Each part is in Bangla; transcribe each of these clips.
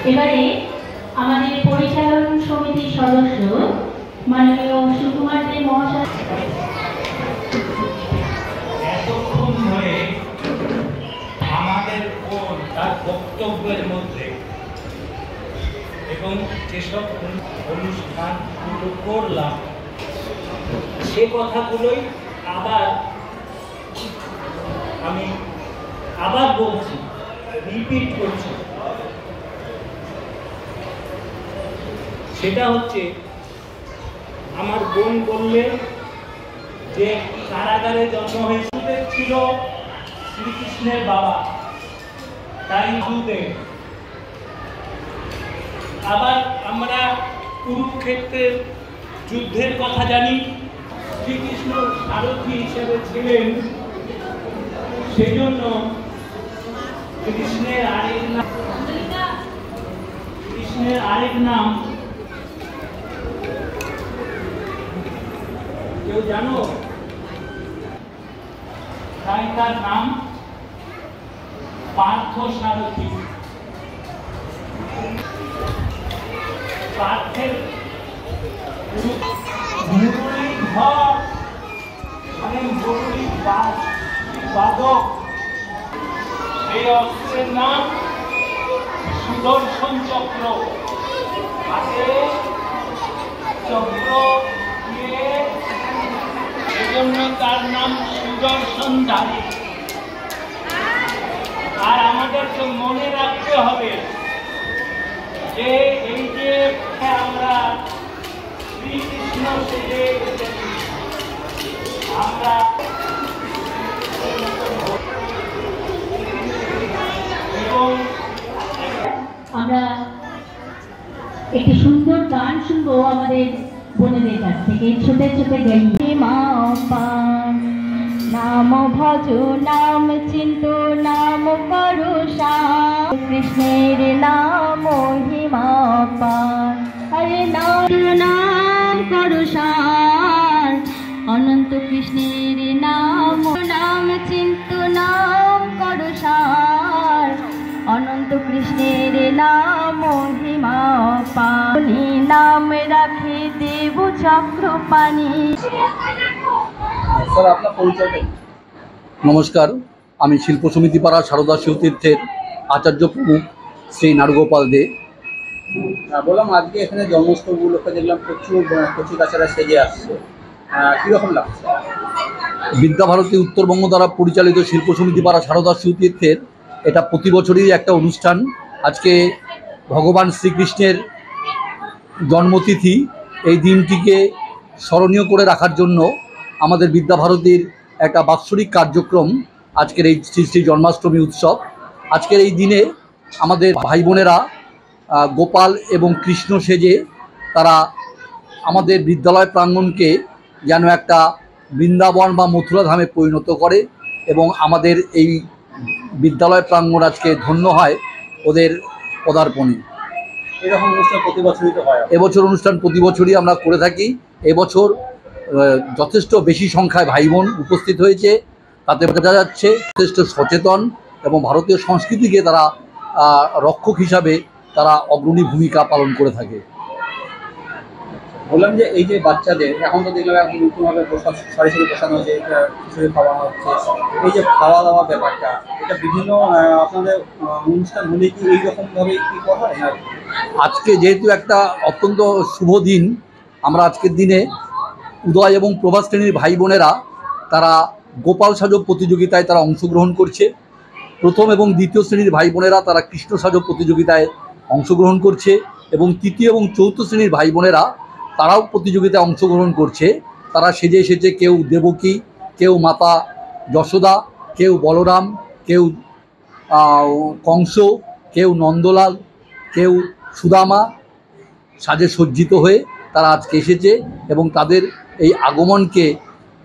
এবারে আমাদের পরিচালন সমিতির সদস্য মাননীয় সুকুমার দে মহাশয় এতক্ষণ ধরে আমাদের তার বক্তব্যের মধ্যে এবং যেসব অনুষ্ঠানগুলো করলাম সে কথাগুলোই আমি আবার বলছি, রিপিট করছি। সেটা হচ্ছে আমার বোন বললে যে কারাগারে জন্ম হয়েছিল ছিল শ্রীকৃষ্ণের বাবা, তাই দুধে। আবার আমরা কুরুক্ষেত্রের যুদ্ধের কথা জানি, শ্রীকৃষ্ণ সারথী হিসেবে ছিলেন, সেজন্য কৃষ্ণের আরেক নাম কেউ জানো? তাই তার নাম পার্থ সারথী। পার্থের মুরলী ধর মানে মুরলী বাদক, এই অস্ত্রের নাম সুদর্শন চক্র। হাতে চক্র দিয়ে সেজন্য তার নাম সুদর্শনধারী। আর আমাদেরকে মনে রাখতে হবে যে এই যে আমরা শ্রীকৃষ্ণ সেজে আমরা আমরা একটি সুন্দর গান শুনবো আমাদের বোনেদের কাছ থেকে, ছোট ছোট গান। নাম ভজ নাম চিন্তু নাম করুষা, কৃষ্ণের নাম মহিমা পান। হরে নাম করুষার, অনন্ত কৃষ্ণের নাম নাম চিন্তু নাম করুষার, অনন্ত কৃষ্ণের নাম মহিমা পানি। নাম রাখি দেব চক্র পানি। নমস্কার, আমি শিল্প সমিতি পাড়া সারদা শিবতীর্থের আচার্য প্রমুখ শ্রী নারুগোপাল দে। বললাম আজকে এখানে জন্মাষ্টমী উপলক্ষে দেখলাম প্রচুর কচি কাছারা সেজে আসছে, কীরকম লাগছে? বিদ্যাভারতী উত্তরবঙ্গ দ্বারা পরিচালিত শিল্প সমিতি পাড়া সারদা শিবতীর্থের এটা প্রতি বছরই একটা অনুষ্ঠান। আজকে ভগবান শ্রীকৃষ্ণের জন্মতিথি, এই দিনটিকে স্মরণীয় করে রাখার জন্য আমাদের বিদ্যাভারতীর একটা বাৎসরিক কার্যক্রম আজকের এই শ্রী শ্রী জন্মাষ্টমী উৎসব। আজকের এই দিনে আমাদের ভাই বোনেরা গোপাল এবং কৃষ্ণ সেজে তারা আমাদের বিদ্যালয় প্রাঙ্গণকে যেন একটা বৃন্দাবন বা মথুরা ধামে পরিণত করে এবং আমাদের এই বিদ্যালয় প্রাঙ্গণ আজকে ধন্য হয় ওদের পদার্পণে। এরকম অনুষ্ঠান প্রতি বছরই তো হয়। এবছর অনুষ্ঠান প্রতি বছরই আমরা করে থাকি। এবছর যথেষ্ট বেশি সংখ্যায় ভাই বোন উপস্থিত হয়েছে, তাতে বোঝা যাচ্ছে যথেষ্ট সচেতন এবং ভারতীয় সংস্কৃতিকে তারা রক্ষক হিসাবে তারা অগ্রণী ভূমিকা পালন করে থাকে। বললাম যে এই যে বাচ্চাদের এখন তো দেখলাম এখন নতুনভাবে সরাসরি বসানো হচ্ছে, খিচুড়ি খাওয়ানো হচ্ছে, এই যে খাওয়া দাওয়া ব্যাপারটা, এটা বিভিন্ন আপনাদের অনুষ্ঠান হলে কি এইরকমভাবে কি করা হয়? আজকে যেহেতু একটা অত্যন্ত শুভ দিন, আমরা আজকের দিনে উদয় এবং প্রভাস শ্রেণীর ভাই বোনেরা তারা গোপাল সাজো প্রতিযোগিতায় তারা অংশগ্রহণ করছে। প্রথম এবং দ্বিতীয় শ্রেণীর ভাই বোনেরা তারা কৃষ্ণ সাজো প্রতিযোগিতায় অংশগ্রহণ করছে এবং তৃতীয় এবং চতুর্থ শ্রেণীর ভাই বোনেরা তারাও প্রতিযোগিতায় অংশগ্রহণ করছে। তারা সেজে এসেছে, কেউ দেবকী, কেউ মাতা যশোদা, কেউ বলরাম, কেউ কংস, কেউ নন্দলাল, কেউ সুদামা সাজে সজ্জিত হয়ে তারা আজকে এসেছে এবং তাদের এই আগমনকে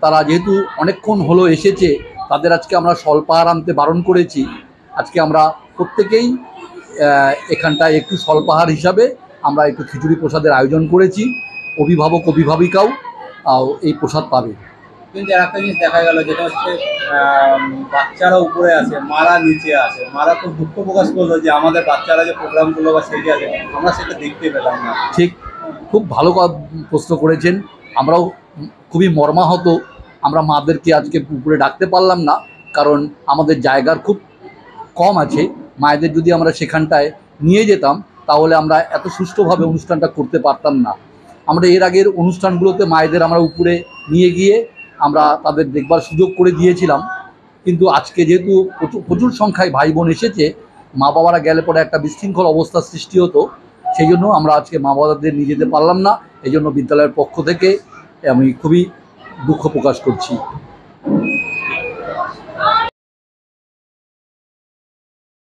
তারা যেহেতু অনেকক্ষণ হলো এসেছে, তাদের আজকে আমরা স্বল্পাহার আনতে বারণ করেছি। আজকে আমরা প্রত্যেকেই এখানটায় একটু স্বল্পাহার হিসাবে আমরা একটু খিচুড়ি প্রসাদের আয়োজন করেছি। অভিভাবক অভিভাবিকাও এই প্রসাদ পাবে। কিন্তু একটা জিনিস দেখা গেল যেটা হচ্ছে বাচ্চারা উপরে আছে, মারা নিচে আছে। মারা খুব দুঃখ প্রকাশ করলো যে আমাদের বাচ্চারা যে প্রোগ্রামগুলো বা স্টেজে আছে আমরা সেটা দেখতে পেলাম না। ঠিক, খুব ভালো প্রশ্ন করেছেন। আমরাও খুবই মর্মাহত, আমরা মাদেরকে আজকে উপরে ডাকতে পারলাম না, কারণ আমাদের জায়গার খুব কম আছে। মায়েদের যদি আমরা সেখানটায় নিয়ে যেতাম তাহলে আমরা এত সুষ্ঠুভাবে অনুষ্ঠানটা করতে পারতাম না। আমরা এর আগের অনুষ্ঠানগুলোতে মায়েদের আমরা উপরে নিয়ে গিয়ে আমরা তাদের দেখবার সুযোগ করে দিয়েছিলাম, কিন্তু আজকে যেহেতু প্রচুর সংখ্যায় ভাই বোন এসেছে, মা বাবারা গেলে পরে একটা বিশৃঙ্খল অবস্থার সৃষ্টি হতো। সেই জন্য আমরা আজকে মা বাবাদের নিয়ে যেতে পারলাম না। এই জন্য বিদ্যালয়ের পক্ষ থেকে আমি খুবই দুঃখ প্রকাশ করছি।